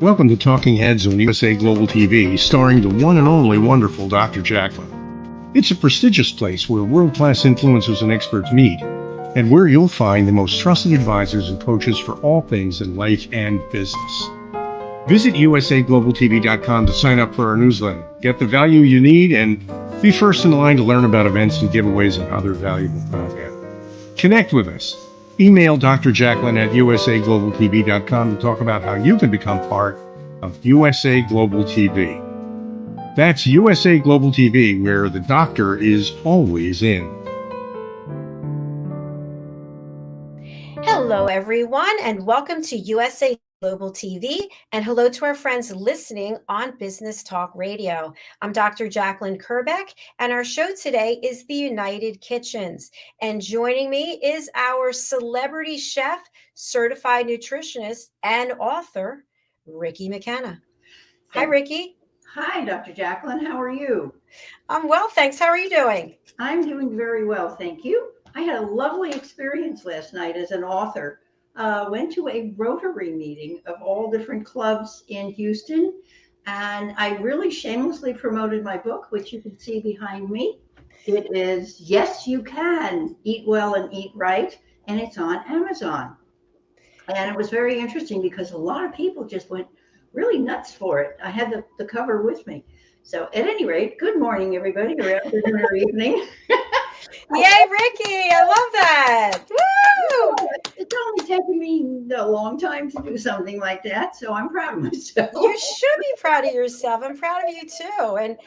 Welcome to Talking Heads on USA Global TV, starring the one and only wonderful Dr. JACALYN. It's a prestigious place where world-class influencers and experts meet, and where you'll find the most trusted advisors and coaches for all things in life and business. Visit usaglobaltv.com to sign up for our newsletter, get the value you need, and be first in line to learn about events and giveaways and other valuable content. Connect with us. Email Dr. JACALYN at usaglobaltv.com to talk about how you can become part of USA Global TV. That's USA Global TV, where the doctor is always in. Hello, everyone, and welcome to USA Global TV, and hello to our friends listening on Business Talk Radio. I'm Dr. JACALYN KERBECK, and our show today is the United Kitchens. And joining me is our celebrity chef, certified nutritionist, and author, RICKI McKenna. Hi, RICKI. Hi, Dr. JACALYN. How are you? I'm well, thanks. How are you doing? I'm doing very well, thank you. I had a lovely experience last night as an author. Went to a Rotary meeting of all different clubs in Houston, and I really shamelessly promoted my book, which you can see behind me. It is Yes, You Can Eat Well and Eat Right, and it's on Amazon. And it was very interesting because a lot of people just went really nuts for it. I had the cover with me. So at any rate, good morning, everybody, or afternoon or evening. Yay, RICKI! I love that. Woo! It's only taken me a long time to do something like that, so I'm proud of myself. You should be proud of yourself. I'm proud of you too, and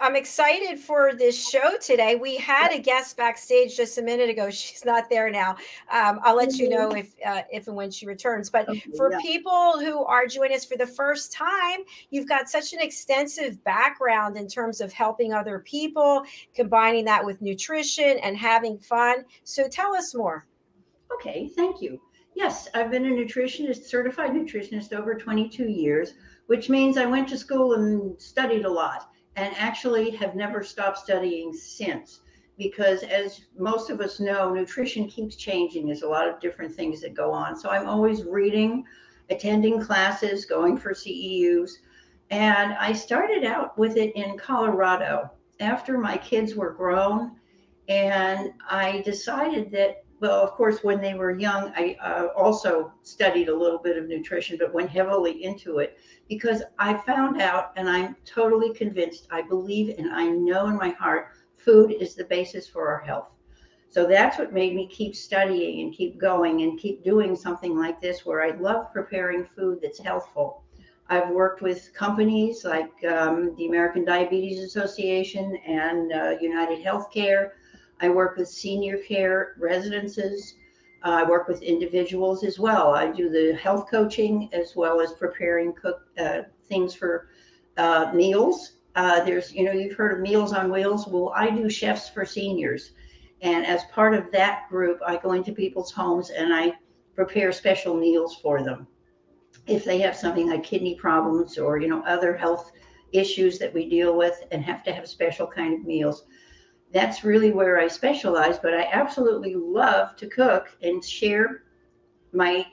I'm excited for this show today. We had a guest backstage just a minute ago. She's not there now. I'll let you know if and when she returns. But for people who are joining us for the first time, you've got such an extensive background in terms of helping other people, combining that with nutrition and having fun. So tell us more. Okay, thank you. Yes, I've been a nutritionist, certified nutritionist over 22 years, which means I went to school and studied a lot and actually have never stopped studying since. Because as most of us know, nutrition keeps changing. There's a lot of different things that go on. So I'm always reading, attending classes, going for CEUs. And I started out with it in Colorado after my kids were grown. And I decided that, well, of course, when they were young, I also studied a little bit of nutrition, but went heavily into it because I found out, and I'm totally convinced, I believe and I know in my heart, food is the basis for our health. So that's what made me keep studying and keep going and keep doing something like this, where I love preparing food that's healthful. I've worked with companies like the American Diabetes Association and United Healthcare. I work with senior care residences. I work with individuals as well. I do the health coaching as well as preparing things for meals. You've heard of Meals on Wheels. Well, I do chefs for seniors. And as part of that group, I go into people's homes and I prepare special meals for them. If they have something like kidney problems or, other health issues that we deal with and have to have special kind of meals. That's really where I specialize, but I absolutely love to cook and share my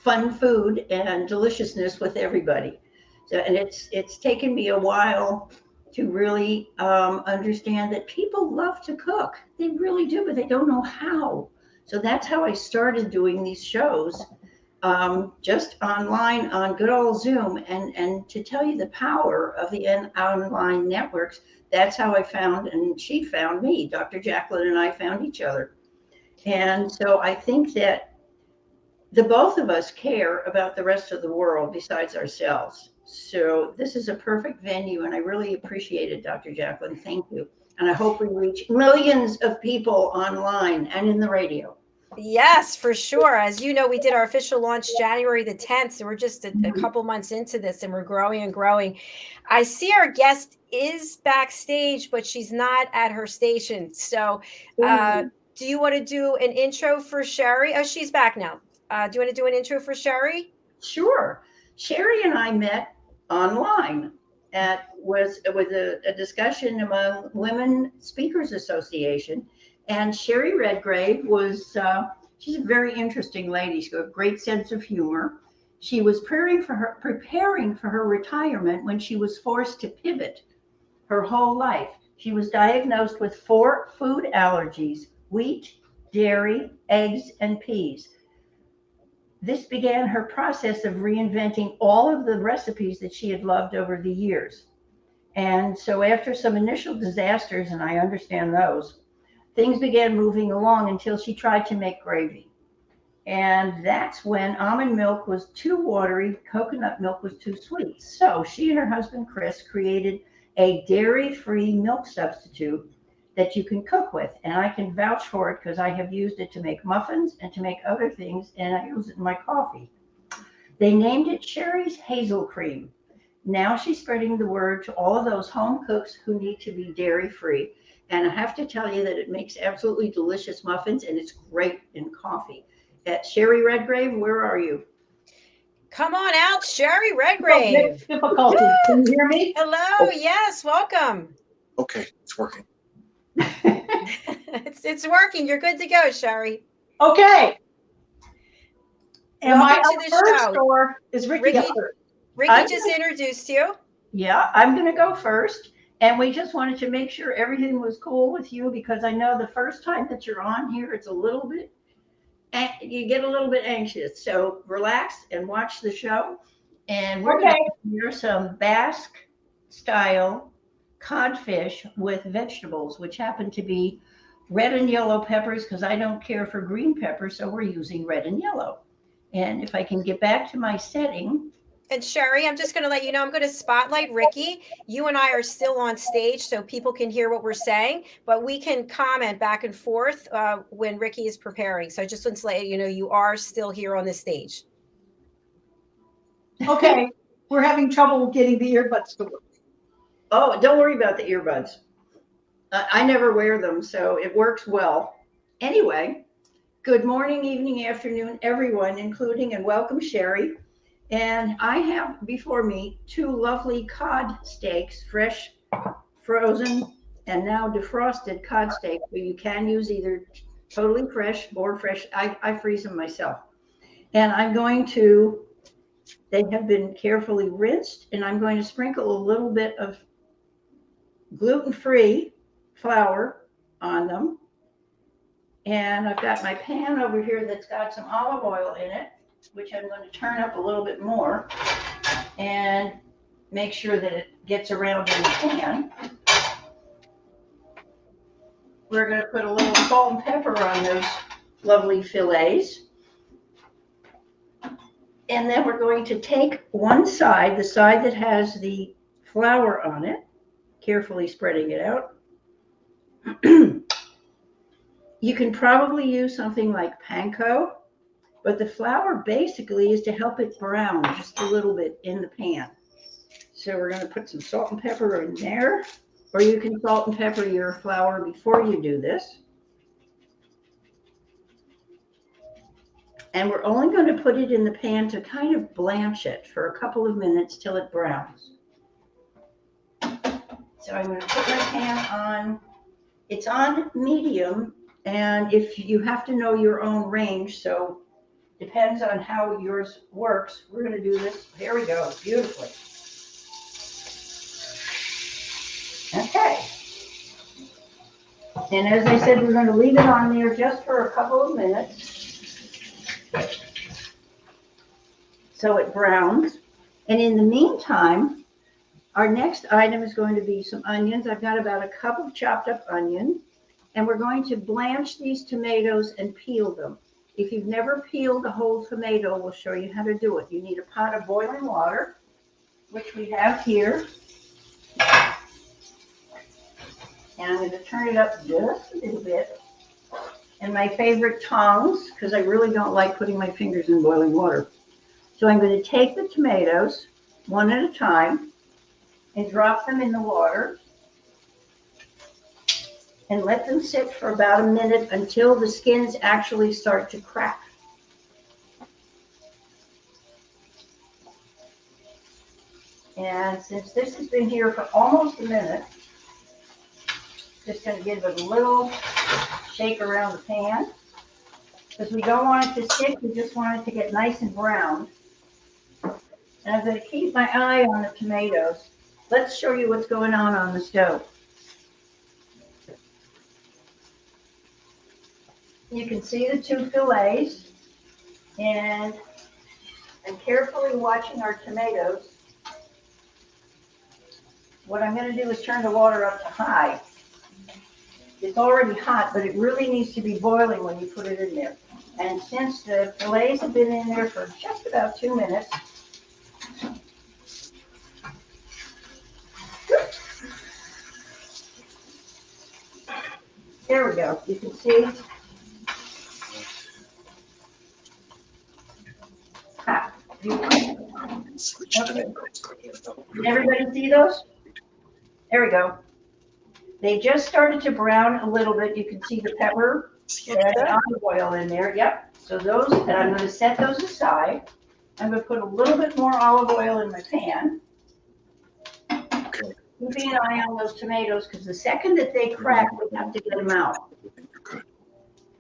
fun food and deliciousness with everybody. So, and it's taken me a while to really understand that people love to cook. They really do, but they don't know how. So that's how I started doing these shows, just online on good old Zoom. And to tell you the power of the online networks, that's how I found, and she found me. Dr. JACALYN and I found each other. And so I think that the both of us care about the rest of the world besides ourselves. So this is a perfect venue, and I really appreciate it, Dr. JACALYN. Thank you. And I hope we reach millions of people online and in the radio. Yes, for sure. As you know, we did our official launch January the 10th. So we're just a couple months into this and we're growing and growing. I see our guest is backstage, but she's not at her station. So do you want to do an intro for Sherry? Oh, she's back now. Do you want to do an intro for Sherry? Sure. Sherry and I met online with a discussion among Women Speakers Association. And Sherry Redgrave was, she's a very interesting lady. She's got a great sense of humor. She was preparing for her retirement when she was forced to pivot her whole life. She was diagnosed with 4 food allergies: wheat, dairy, eggs, and peas. This began her process of reinventing all of the recipes that she had loved over the years. And so after some initial disasters, and I understand those, things began moving along until she tried to make gravy. And that's when almond milk was too watery, coconut milk was too sweet. So she and her husband, Chris, created a dairy-free milk substitute that you can cook with. And I can vouch for it because I have used it to make muffins and to make other things, and I use it in my coffee. They named it Sherry's Hazel Cream. Now she's spreading the word to all of those home cooks who need to be dairy-free. And I have to tell you that it makes absolutely delicious muffins, and it's great in coffee. Sherry Redgrave, where are you? Come on out, Sherry Redgrave. Difficulty. Can you hear me? Hello. Yes. Welcome. Okay, it's working. It's working. You're good to go, Sherry. Okay. Am I Welcome to up the first, show. or is Ricky up first? Ricky just introduced you. Yeah, I'm going to go first. And we just wanted to make sure everything was cool with you, because I know the first time that you're on here, it's a little bit, you get a little bit anxious. So relax and watch the show. And we're going to hear some Basque style codfish with vegetables, which happen to be red and yellow peppers, because I don't care for green peppers, so we're using red and yellow. And if I can get back to my setting. And Sherry, I'm just going to let you know, I'm going to spotlight Ricky. You and I are still on stage so people can hear what we're saying, but we can comment back and forth when Ricky is preparing. So I just want to let you know, you are still here on the stage. Okay. We're having trouble getting the earbuds to work. Oh, don't worry about the earbuds. I never wear them, so it works well. Anyway, good morning, evening, afternoon, everyone, including and welcome Sherry. And I have before me 2 lovely cod steaks, fresh, frozen, and now defrosted cod steaks. So you can use either totally fresh or fresh. I freeze them myself. And they have been carefully rinsed, and I'm going to sprinkle a little bit of gluten-free flour on them. And I've got my pan over here that's got some olive oil in it, which I'm going to turn up a little bit more and make sure that it gets around in the pan. We're going to put a little salt and pepper on those lovely fillets. And then we're going to take one side, the side that has the flour on it, carefully spreading it out. You can probably use something like panko, but the flour basically is to help it brown just a little bit in the pan. So we're going to put some salt and pepper in there, or you can salt and pepper your flour before you do this. And we're only going to put it in the pan to kind of blanch it for a couple of minutes till it browns. So I'm going to put my pan on, it's on medium, and if you have to know your own range, so depends on how yours works. We're going to do this. There we go, beautifully. Okay. And as I said, we're going to leave it on there just for a couple of minutes so it browns. And in the meantime, our next item is going to be some onions. I've got about a cup of chopped up onion, and we're going to blanch these tomatoes and peel them. If you've never peeled a whole tomato, we'll show you how to do it. You need a pot of boiling water, which we have here. And I'm going to turn it up just a little bit. And my favorite tongs, because I really don't like putting my fingers in boiling water. So I'm going to take the tomatoes one at a time and drop them in the water and let them sit for about a minute until the skins actually start to crack. And since this has been here for almost a minute, just going to give it a little shake around the pan because we don't want it to stick. We just want it to get nice and brown. And I'm going to keep my eye on the tomatoes. Let's show you what's going on the stove. You can see the two fillets, and I'm carefully watching our tomatoes. What I'm going to do is turn the water up to high. It's already hot, but it really needs to be boiling when you put it in there. And since the fillets have been in there for just about 2 minutes, there we go. You can see. Hot. Okay. Can everybody see those? There we go. They just started to brown a little bit. You can see the pepper and the olive oil in there. Yep. So those, and I'm going to set those aside. I'm going to put a little bit more olive oil in my pan. Keeping an eye on those tomatoes, because the second that they crack, we have to get them out.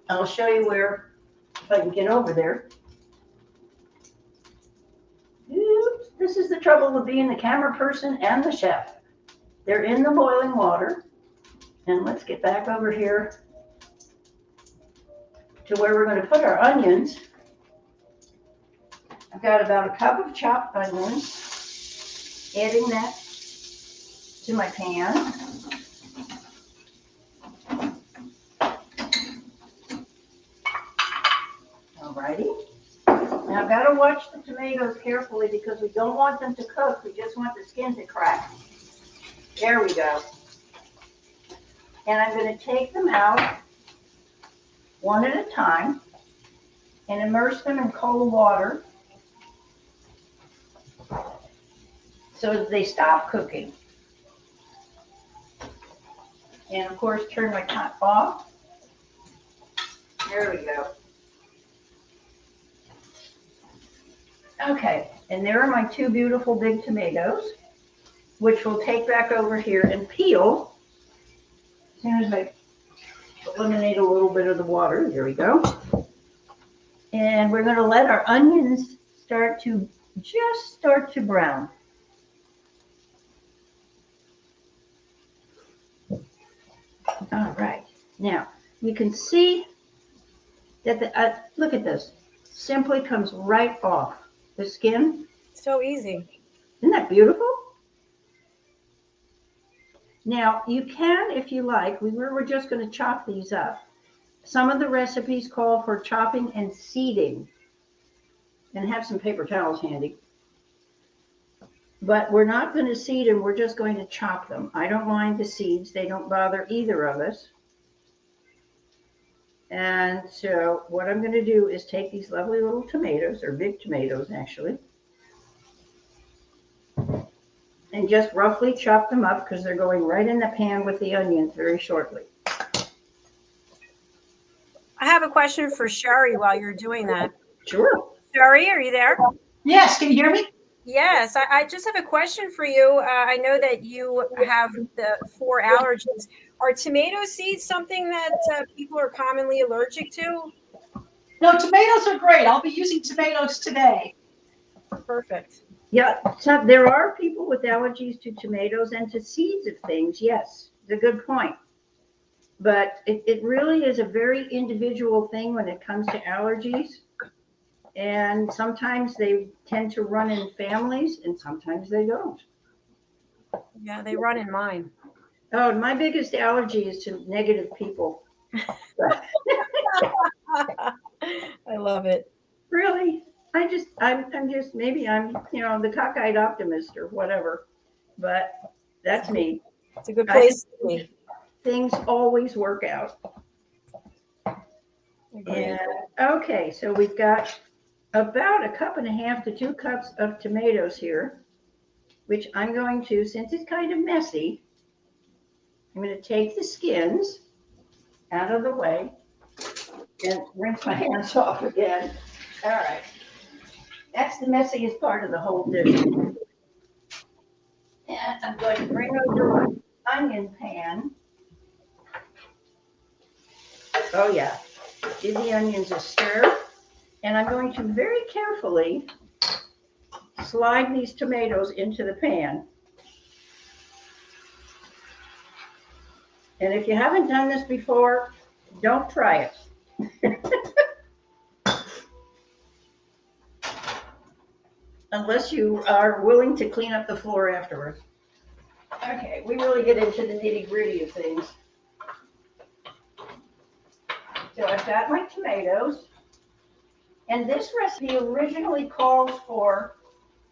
I'll show you where, if I can get over there. Oops, this is the trouble with being the camera person and the chef. They're in the boiling water. And let's get back over here to where we're going to put our onions. I've got about a cup of chopped onions, adding that to my pan. Alrighty. Now I've got to watch the tomatoes carefully because we don't want them to cook. We just want the skin to crack. There we go. And I'm going to take them out one at a time and immerse them in cold water so that they stop cooking. And of course, turn my top off. There we go. Okay, and there are my two beautiful big tomatoes, which we'll take back over here and peel. As soon as I eliminate a little bit of the water, there we go. And we're going to let our onions start to brown. All right. Now, you can see that the, look at this, simply comes right off the skin. So easy. Isn't that beautiful? Now, you can, if you like, we're just going to chop these up. Some of the recipes call for chopping and seeding, and have some paper towels handy. But we're not going to seed them, we're just going to chop them. I don't mind the seeds, they don't bother either of us. And so what I'm going to do is take these lovely little tomatoes, they're big tomatoes actually, and just roughly chop them up because they're going right in the pan with the onions very shortly. I have a question for Sherry while you're doing that. Sure. Sherry, are you there? Yes, can you hear me? Yes, I just have a question for you. I know that you have the 4 allergies. Are tomato seeds something that people are commonly allergic to? No, tomatoes are great. I'll be using tomatoes today. Perfect. Yeah, so there are people with allergies to tomatoes and to seeds of things. Yes, it's a good point. But it really is a very individual thing when it comes to allergies. And sometimes they tend to run in families and sometimes they don't. Yeah, they run in mine. Oh, my biggest allergy is to negative people. I love it. Really? I'm just, maybe I'm, the cockeyed optimist or whatever, but that's me. It's a good place to be. Things always work out. And, okay, so we've got about 1.5 cups to 2 cups of tomatoes here, which I'm going to, since it's kind of messy, I'm going to take the skins out of the way and rinse my hands off again. All right. That's the messiest part of the whole dish. And I'm going to bring over my onion pan. Oh yeah, give the onions a stir. And I'm going to very carefully slide these tomatoes into the pan. And if you haven't done this before, don't try it. Unless you are willing to clean up the floor afterwards. Okay, we really get into the nitty-gritty of things. So I've got my tomatoes. And this recipe originally calls for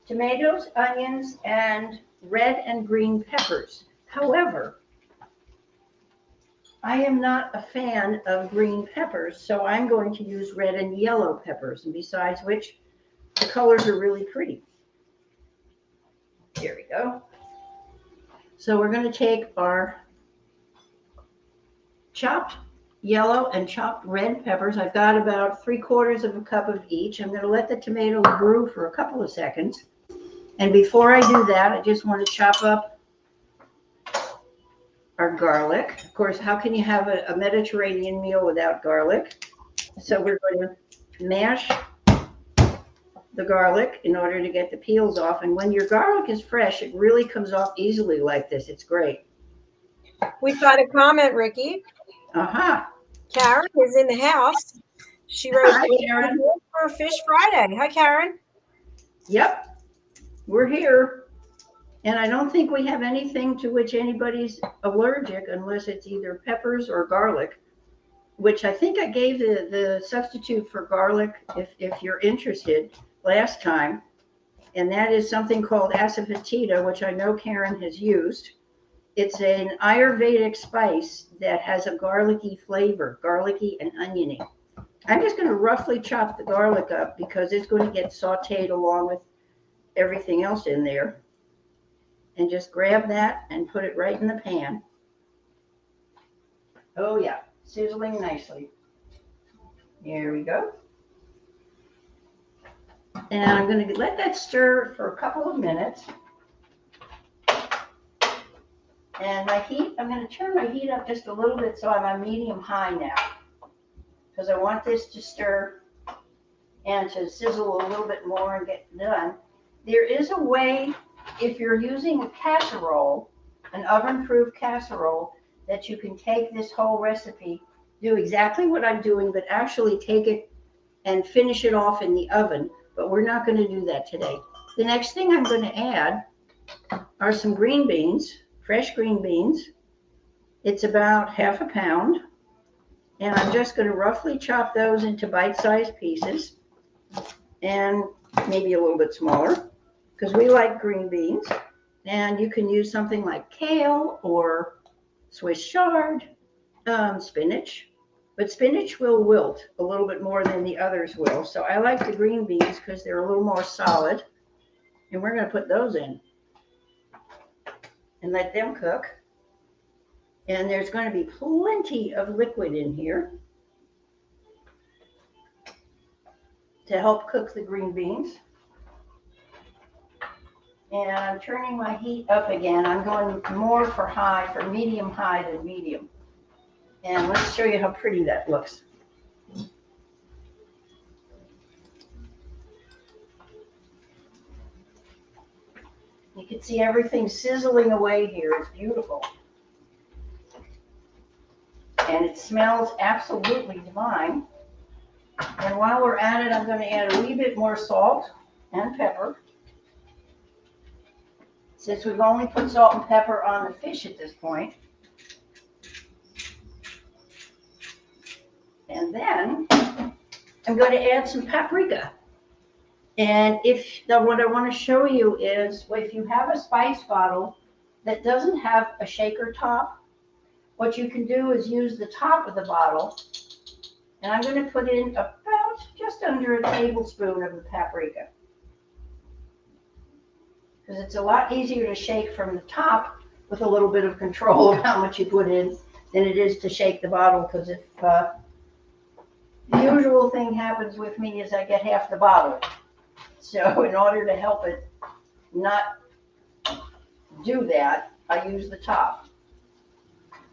tomatoes, onions, and red and green peppers. However, I am not a fan of green peppers, so I'm going to use red and yellow peppers. And besides which, the colors are really pretty. Here we go. So we're going to take our chopped yellow and chopped red peppers. I've got about 3/4 of a cup of each. I'm going to let the tomatoes brew for a couple of seconds. And before I do that, I just want to chop up our garlic. Of course, how can you have a Mediterranean meal without garlic? So we're going to mash the garlic in order to get the peels off. And when your garlic is fresh, it really comes off easily like this. It's great. We've got a comment, Ricky. Karen is in the house. She wrote, Hi, Karen. For Fish Friday. Hi, Karen. Yep, we're here. And I don't think we have anything to which anybody's allergic unless it's either peppers or garlic, which I think I gave the substitute for garlic, if you're interested, last time. And that is something called asafoetida, which I know Karen has used. It's an Ayurvedic spice that has a garlicky flavor, garlicky and oniony. I'm just going to roughly chop the garlic up because it's going to get sauteed along with everything else in there. And just grab that and put it right in the pan. Oh yeah, sizzling nicely. Here we go. And I'm going to let that stir for a couple of minutes. And my heat, I'm going to turn my heat up just a little bit so I'm on medium high now. Because I want this to stir and to sizzle a little bit more and get done. There is a way, if you're using a casserole, an oven-proof casserole, that you can take this whole recipe, do exactly what I'm doing, but actually take it and finish it off in the oven. But we're not going to do that today. The next thing I'm going to add are some green beans, fresh green beans. It's about ½ a pound. And I'm just going to roughly chop those into bite-sized pieces and maybe a little bit smaller because we like green beans. And you can use something like kale or Swiss chard, spinach. But spinach will wilt a little bit more than the others will. So I like the green beans because they're a little more solid. And we're going to put those in and let them cook. And there's going to be plenty of liquid in here to help cook the green beans. And I'm turning my heat up again. I'm going more for medium high than medium. And let's show you how pretty that looks. You can see everything sizzling away here. It's beautiful. And it smells absolutely divine. And while we're at it, I'm going to add a wee bit more salt and pepper. Since we've only put salt and pepper on the fish at this point. And then I'm going to add some paprika. And what I want to show you is if you have a spice bottle that doesn't have a shaker top, what you can do is use the top of the bottle. And I'm going to put in about just under a tablespoon of the paprika. Because it's a lot easier to shake from the top with a little bit of control of how much you put in than it is to shake the bottle. Because if the usual thing happens with me is I get half the bottle. So in order to help it not do that, I use the top.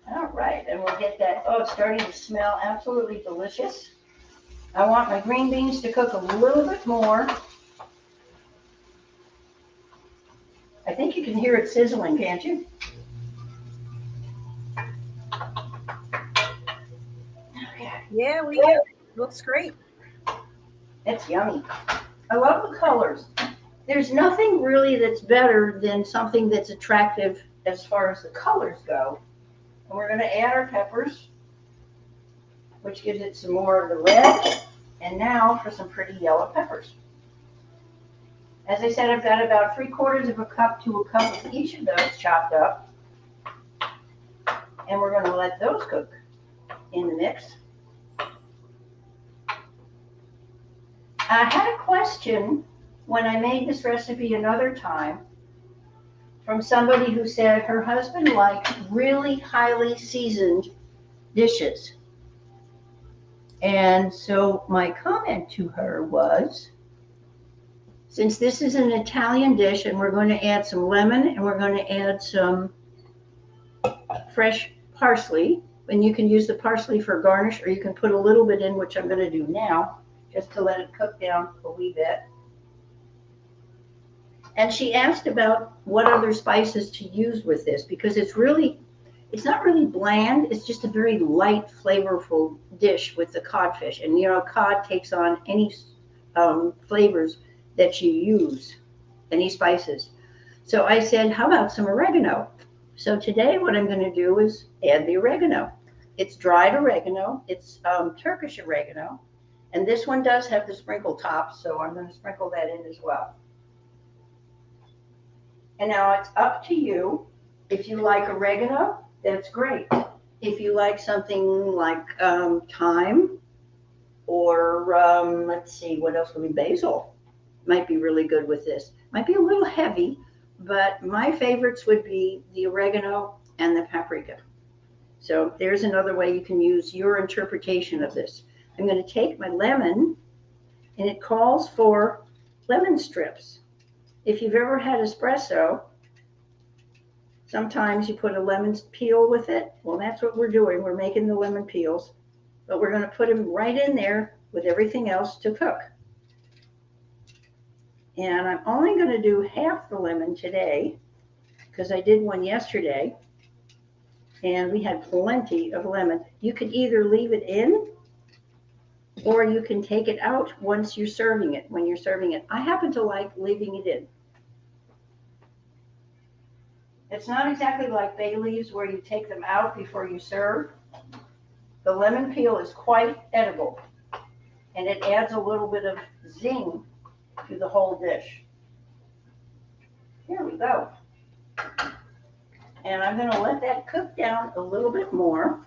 All right, and we'll get that. Oh, it's starting to smell absolutely delicious. I want my green beans to cook a little bit more. I think you can hear it sizzling, can't you? Yeah, we do. Looks great. It's yummy. I love the colors. There's nothing really that's better than something that's attractive as far as the colors go. And we're going to add our peppers, which gives it some more of the red. And now for some pretty yellow peppers. As I said, I've got about 3/4 of a cup to a cup of each of those chopped up. And we're going to let those cook in the mix. I had a question when I made this recipe another time from somebody who said her husband liked really highly seasoned dishes. And so my comment to her was, since this is an Italian dish and we're going to add some lemon and we're going to add some fresh parsley, and you can use the parsley for garnish or you can put a little bit in, which I'm going to do now, just to let it cook down a wee bit. And she asked about what other spices to use with this, because it's not really bland. It's just a very light, flavorful dish with the codfish. And you know, cod takes on any flavors that you use, any spices. So I said, how about some oregano? So today what I'm going to do is add the oregano. It's dried oregano. It's Turkish oregano. And this one does have the sprinkle top, so I'm going to sprinkle that in as well. And now it's up to you. If you like oregano, that's great. If you like something like thyme or let's see, what else would be basil? Might be really good with this. Might be a little heavy, but my favorites would be the oregano and the paprika. So there's another way you can use your interpretation of this. I'm going to take my lemon, and it calls for lemon strips. If you've ever had espresso, sometimes you put a lemon peel with it. Well, that's what we're doing. We're making the lemon peels, but we're going to put them right in there with everything else to cook. And I'm only going to do half the lemon today because I did one yesterday and we had plenty of lemon. You could either leave it in or you can take it out once you're serving it, when you're serving it. I happen to like leaving it in. It's not exactly like bay leaves where you take them out before you serve. The lemon peel is quite edible and it adds a little bit of zing to the whole dish. Here we go. And I'm going to let that cook down a little bit more.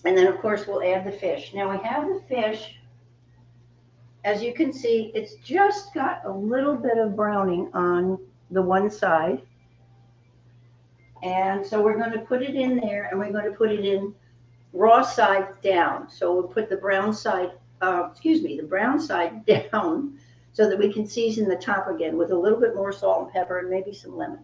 And then, of course, we'll add the fish. Now we have the fish. As you can see, it's just got a little bit of browning on the one side. And so we're going to put it in there, and we're going to put it in raw side down. So we'll put the brown side, the brown side down so that we can season the top again with a little bit more salt and pepper and maybe some lemon.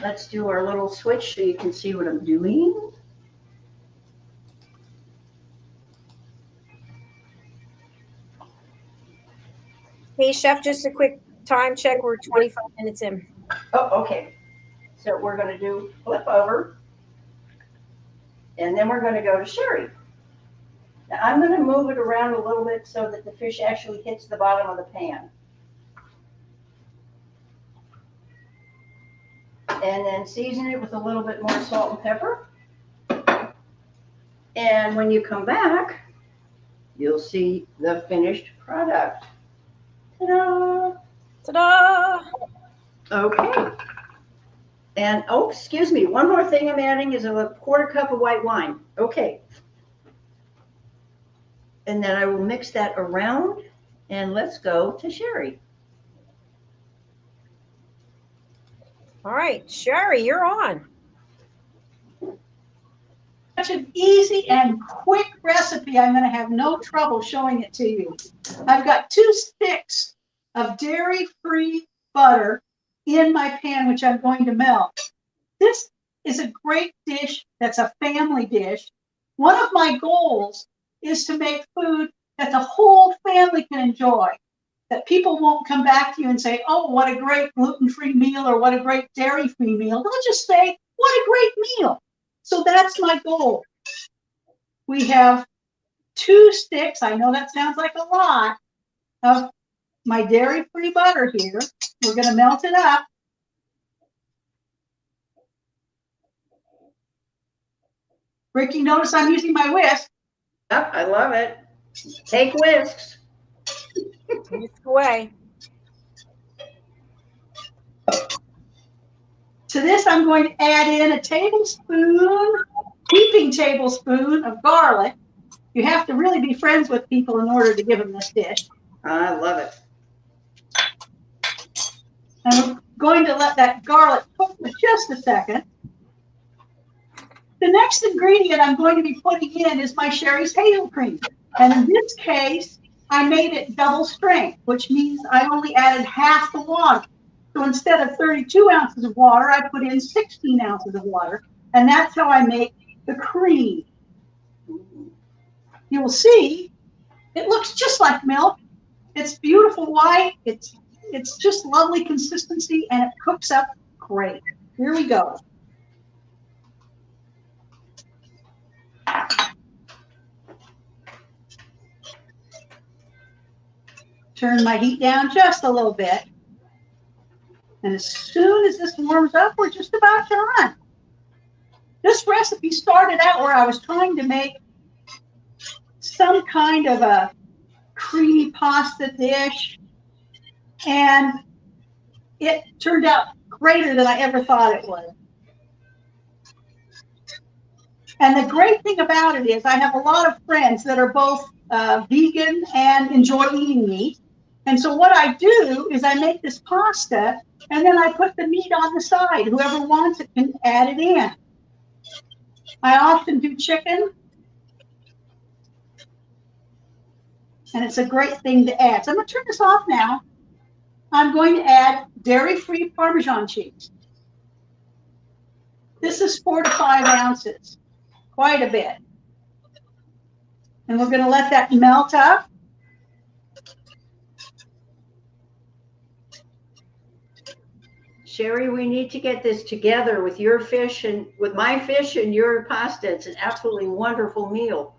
Let's do our little switch so you can see what I'm doing. Hey, Chef, just a quick time check. We're 25 minutes in. Oh, okay. So we're going to do flip over. And then we're going to go to sherry. Now I'm going to move it around a little bit so that the fish actually hits the bottom of the pan. And then season it with a little bit more salt and pepper. And when you come back, you'll see the finished product. Ta-da! Ta-da! Okay. And, oh, excuse me, one more thing I'm adding is a 1/4 cup of white wine. Okay. And then I will mix that around, and let's go to sherry. All right, Sherry, you're on. Such an easy and quick recipe. I'm going to have no trouble showing it to you. I've got 2 sticks of dairy-free butter in my pan, which I'm going to melt. This is a great dish that's a family dish. One of my goals is to make food that the whole family can enjoy, that people won't come back to you and say, oh, what a great gluten-free meal or what a great dairy-free meal. They'll just say, what a great meal. So that's my goal. We have 2 sticks, I know that sounds like a lot, of my dairy-free butter here. We're going to melt it up. Ricky, notice I'm using my whisk. Yep, I love it. Take whisks. Whisk away. To this, I'm going to add in a heaping tablespoon of garlic. You have to really be friends with people in order to give them this dish. I love it. And we're going to let that garlic cook for just a second. The next ingredient I'm going to be putting in is my Sherry's Hazel cream. And in this case, I made it double strength, which means I only added half the water. So instead of 32 ounces of water, I put in 16 ounces of water. And that's how I make the cream. You will see it looks just like milk. It's beautiful white. It's just lovely consistency, and it cooks up great. Here we go. Turn my heat down just a little bit. And as soon as this warms up, we're just about to run. This recipe started out where I was trying to make some kind of a creamy pasta dish, and it turned out greater than I ever thought it would. And the great thing about it is I have a lot of friends that are both vegan and enjoy eating meat. And so what I do is I make this pasta, and then I put the meat on the side. Whoever wants it can add it in. I often do chicken, and it's a great thing to add. So I'm going to turn this off now. I'm going to add dairy-free Parmesan cheese. This is 4 to 5 ounces, quite a bit. And we're going to let that melt up. Sherry, we need to get this together with your fish and with my fish and your pasta. It's an absolutely wonderful meal.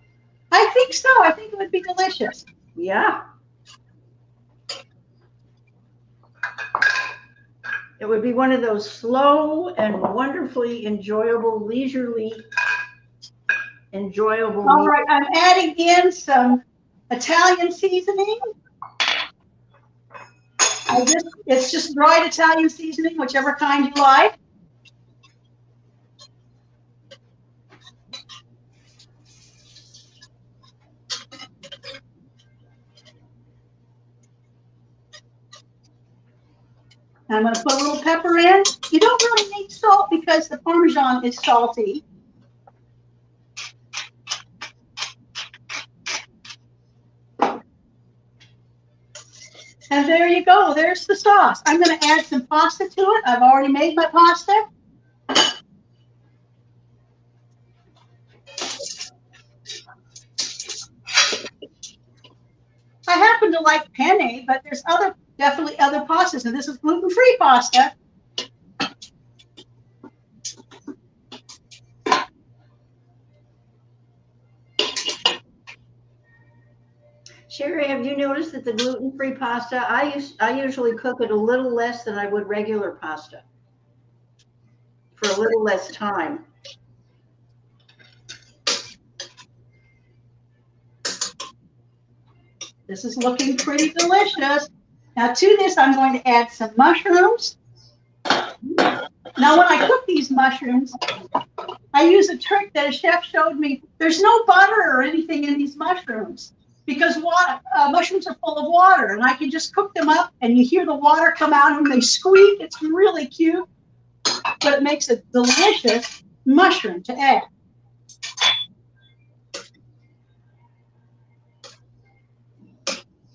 I think so. I think it would be delicious. Yeah. It would be one of those slow and wonderfully enjoyable, leisurely, enjoyable All meals. right, I'm adding in some Italian seasoning. It's just dried Italian seasoning, whichever kind you like. I'm going to put a little pepper in. You don't really need salt because the Parmesan is salty. And there you go. There's the sauce. I'm going to add some pasta to it. I've already made my pasta. I happen to like penne, but there's definitely other pastas, and this is gluten-free pasta. Sherry, have you noticed that the gluten-free pasta, I usually cook it a little less than I would regular pasta for a little less time. This is looking pretty delicious. Now to this, I'm going to add some mushrooms. Now when I cook these mushrooms, I use a trick that a chef showed me. There's no butter or anything in these mushrooms because mushrooms are full of water, and I can just cook them up and you hear the water come out and they squeak. It's really cute, but it makes a delicious mushroom to add.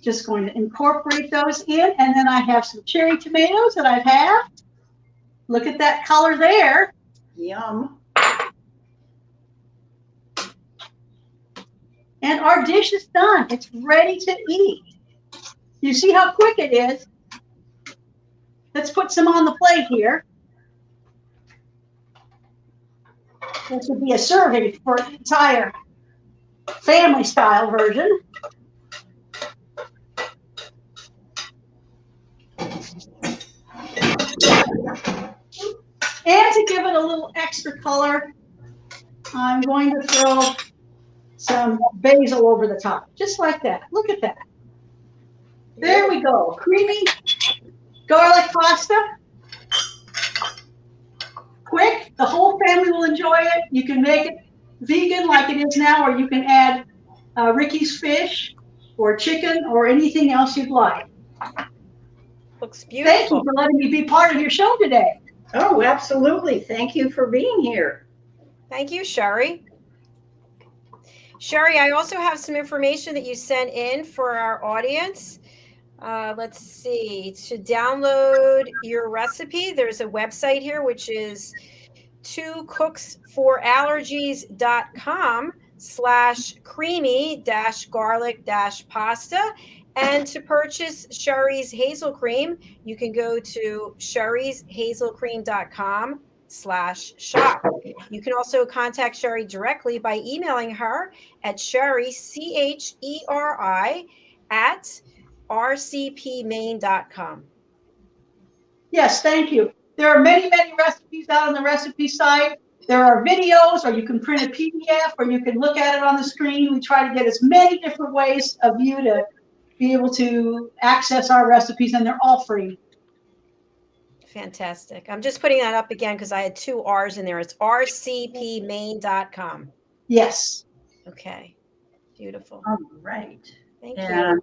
Just going to incorporate those in, and then I have some cherry tomatoes that I've halved. Look at that color there. Yum. And our dish is done. It's ready to eat. You see how quick it is? Let's put some on the plate here. This would be a serving for an entire family style version. And to give it a little extra color, I'm going to throw some basil over the top, just like that. Look at that. There we go. Creamy garlic pasta. Quick, the whole family will enjoy it. You can make it vegan like it is now, or you can add Ricky's fish or chicken or anything else you'd like. Looks beautiful. Thank you for letting me be part of your show today. Oh, absolutely. Thank you for being here. Thank you, Sherry. Sherry, I also have some information that you sent in for our audience. Let's see. To download your recipe, there's a website here, which is 2cooks4allergies.com/creamy-garlic-pasta. And to purchase Sherry's Hazel Cream, you can go to sherry'shazelcream.com/shop. You can also contact Sherry directly by emailing her at Sherry, CHERI, at rcpmaine.com. Yes, thank you. There are many, many recipes out on the recipe site. There are videos, or you can print a PDF, or you can look at it on the screen. We try to get as many different ways of you to be able to access our recipes, and they're all free. Fantastic. I'm just putting that up again because I had 2 R's in there. It's rcpmaine.com. Yes. Okay. Beautiful. All right. Thank And you.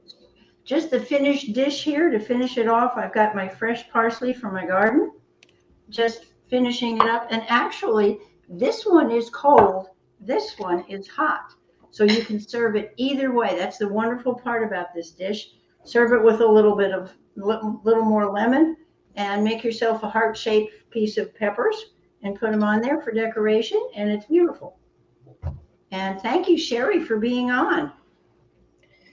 just the finished dish here, to finish it off, I've got my fresh parsley from my garden. Just finishing it up. And actually, this one is cold. This one is hot. So you can serve it either way. That's the wonderful part about this dish. Serve it with a little bit of, little more lemon, and make yourself a heart-shaped piece of peppers and put them on there for decoration, and it's beautiful. And thank you, Sherry, for being on.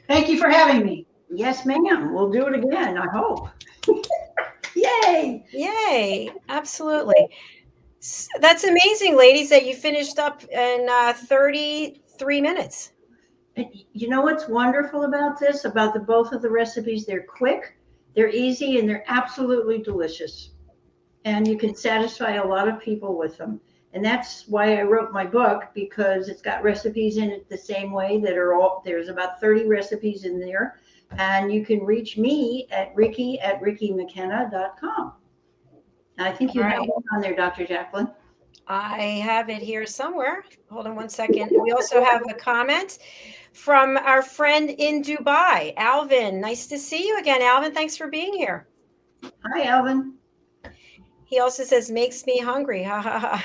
Thank you for having me. Yes, ma'am. We'll do it again, I hope. Yay! Yay. Absolutely. That's amazing, ladies, that you finished up in 33 minutes. You know what's wonderful about this, about both of the recipes? They're quick, they're easy, and they're absolutely delicious. And you can satisfy a lot of people with them. And that's why I wrote my book, because it's got recipes in it the same way that are all, there's about 30 recipes in there. And you can reach me at RICKI@RICKIMckenna.com. I think you have one on there, Dr. JACALYN. I have it here somewhere. Hold on one second. We also have a comment from our friend in Dubai, Alvin. Nice to see you again, Alvin. Thanks for being here. Hi, Alvin. He also says, makes me hungry. Ha ha ha.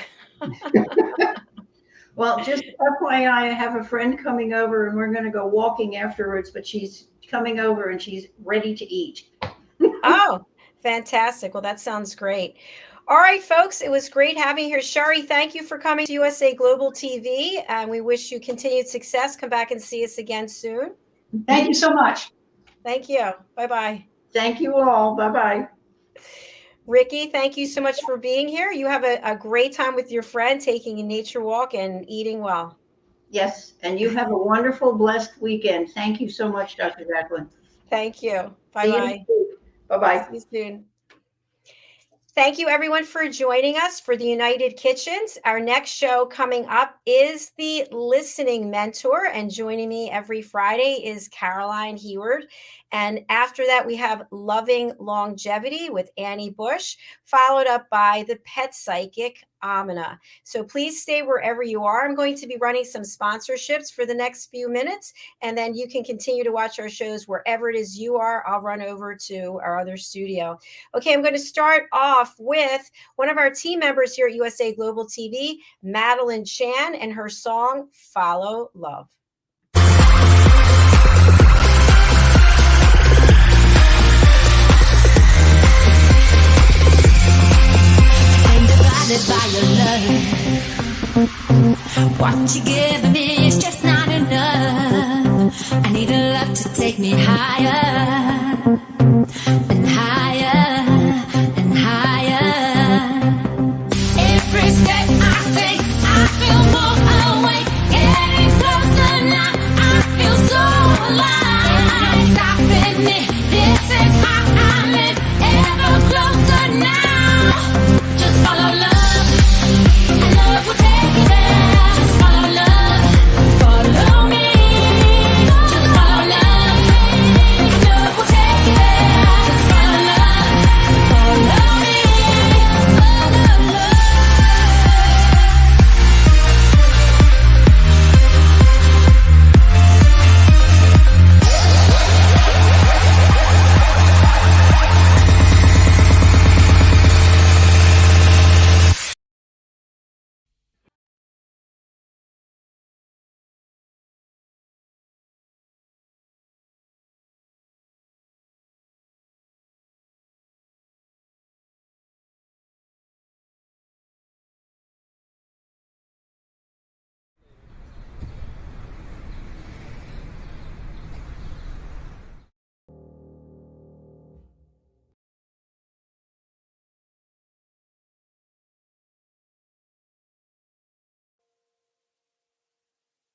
Well, just FYI, I have a friend coming over and we're going to go walking afterwards, but she's coming over and she's ready to eat. Oh, fantastic. Well, that sounds great. All right, folks, it was great having you here. Sherry, thank you for coming to USA Global TV, and we wish you continued success. Come back and see us again soon. Thank you so much. Thank you. Bye-bye. Thank you all. Bye-bye. Ricky, thank you so much for being here. You have a great time with your friend, taking a nature walk and eating well. Yes, and you have a wonderful, blessed weekend. Thank you so much, Dr. JACALYN. Thank you. Bye-bye. Bye-bye. See you soon. Thank you, everyone, for joining us for the United Kitchens. Our next show coming up is The Listening Mentor, and joining me every Friday is Caroline Heward. And after that, we have Loving Longevity with Annie Bush, followed up by the Pet Psychic, Amina. So please stay wherever you are. I'm going to be running some sponsorships for the next few minutes, and then you can continue to watch our shows wherever it is you are. I'll run over to our other studio. Okay, I'm going to start off with one of our team members here at USA Global TV, Madeline Chan, and her song, Follow Love. In the back surrounded by your love. What you're giving me is just not enough. I need a love to take me higher and higher and higher. Every step I take, I feel more awake. Getting closer now, I feel so alive. Stopping me, this is how I live. Ever closer now. Just follow love, and love will take you there. Just follow love, follow me. Just follow love, and love will take you there. Just follow love, follow me. Follow love.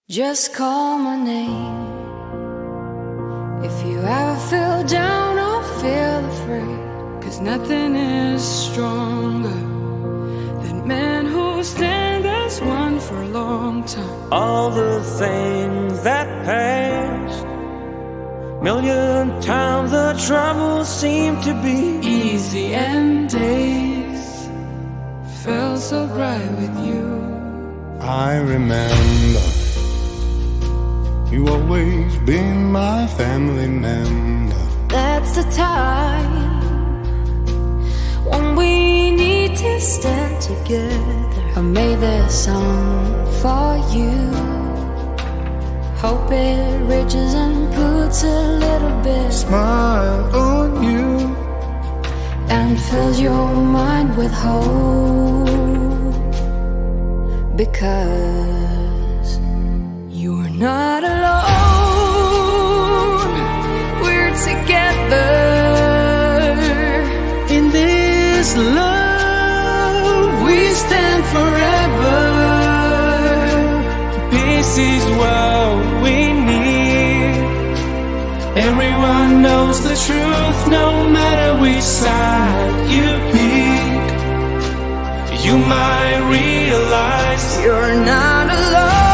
Just call my name. If you ever feel down or feel afraid, 'cause nothing is stronger than men who stand as one for a long time. All the things that pass, million times the troubles seem to be Easy and days felt so bright with you. I remember you always been my family member. That's the time when we need to stand together. I made this song for you. Hope it reaches and puts a little bit Smile on you. and fills your mind with hope, because you're not alone. We're together in this love. we stand forever. Peace is what we need. Everyone knows the truth, no matter which side you pick. You might realize You're not alone.